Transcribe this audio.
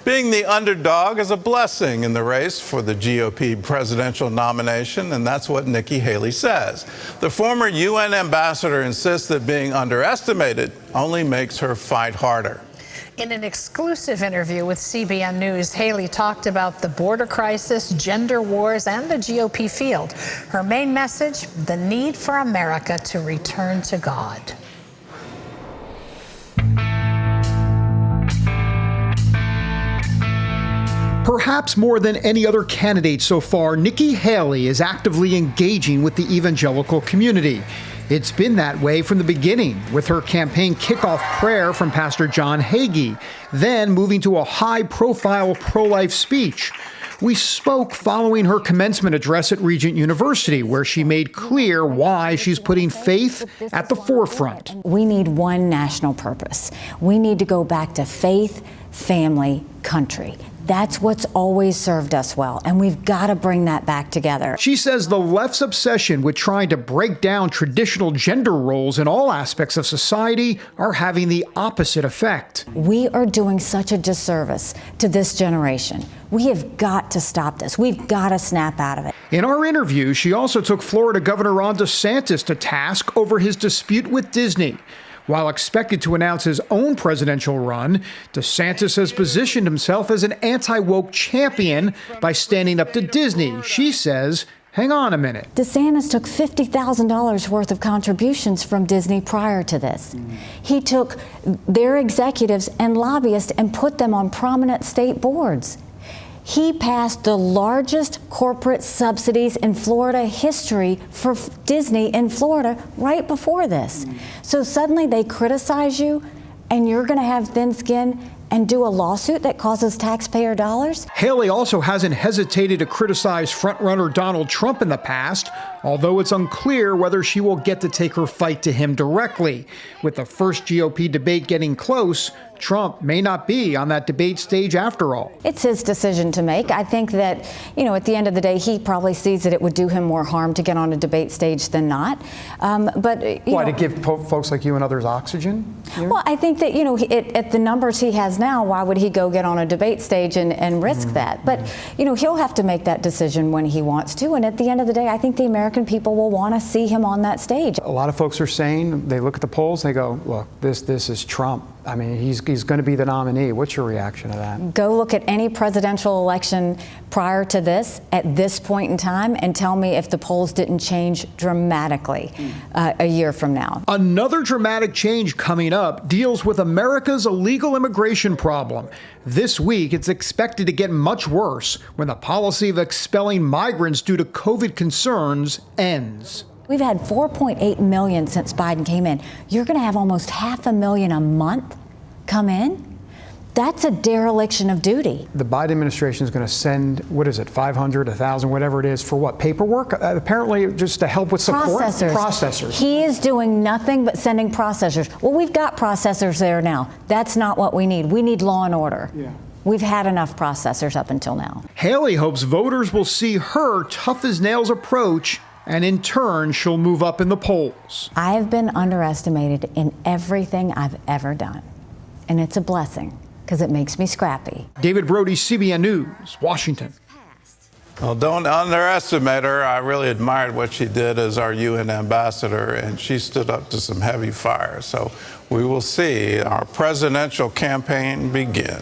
Being the underdog is a blessing in the race for the GOP presidential nomination, and that's what Nikki Haley says. The former UN ambassador insists that being underestimated only makes her fight harder. In an exclusive interview with CBN News, Haley talked about the border crisis, gender wars, and the GOP field. Her main message, the need for America to return to God. Perhaps more than any other candidate so far, Nikki Haley is actively engaging with the evangelical community. It's been that way from the beginning, with her campaign kickoff prayer from Pastor John Hagee, then moving to a high-profile pro-life speech. We spoke following her commencement address at Regent University, where she made clear why she's putting faith at the forefront. We need one national purpose. We need to go back to faith, family, country. That's what's always served us well, and we've got to bring that back together. She says the left's obsession with trying to break down traditional gender roles in all aspects of society are having the opposite effect. We are doing such a disservice to this generation. We have got to stop this. We've got to snap out of it. In our interview, she also took Florida Governor Ron DeSantis to task over his dispute with Disney. While expected to announce his own presidential run, DeSantis has positioned himself as an anti-woke champion by standing up to Disney. She says, hang on a minute. DeSantis took $50,000 worth of contributions from Disney prior to this. He took their executives and lobbyists and put them on prominent state boards. He passed the largest corporate subsidies in Florida history for Disney in Florida right before this. So suddenly they criticize you and you're going to have thin skin and do a lawsuit that causes taxpayer dollars? Haley also hasn't hesitated to criticize frontrunner Donald Trump in the past, although it's unclear whether she will get to take her fight to him directly. With the first GOP debate getting close, Trump may not be on that debate stage after all. It's his decision to make. I think that, at the end of the day, he probably sees that it would do him more harm to get on a debate stage than not. Why, to give folks like you and others oxygen? Well, I think that, at the numbers he has now, why would he go get on a debate stage and risk that? But, he'll have to make that decision when he wants to. And at the end of the day, I think the American people will want to see him on that stage. A lot of folks are saying, they look at the polls, they go, look, this is Trump. I mean, he's going to be the nominee. What's your reaction to that? Go look at any presidential election prior to this, at this point in time, and tell me if the polls didn't change dramatically a year from now. Another dramatic change coming up deals with America's illegal immigration problem. This week, it's expected to get much worse when the policy of expelling migrants due to COVID concerns ends. We've had 4.8 million since Biden came in. You're going to have almost 500,000 a month come in? That's a dereliction of duty. The Biden administration is going to send, 500, 1,000, whatever it is, for what, paperwork? Apparently just to help with support? Processors. He is doing nothing but sending processors. Well, we've got processors there now. That's not what we need. We need law and order. Yeah. We've had enough processors up until now. Haley hopes voters will see her tough-as-nails approach, and in turn, she'll move up in the polls. I have been underestimated in everything I've ever done. And it's a blessing, because it makes me scrappy. David Brody, CBN News, Washington. Well, don't underestimate her. I really admired what she did as our UN ambassador, and she stood up to some heavy fire. So we will see our presidential campaign begin.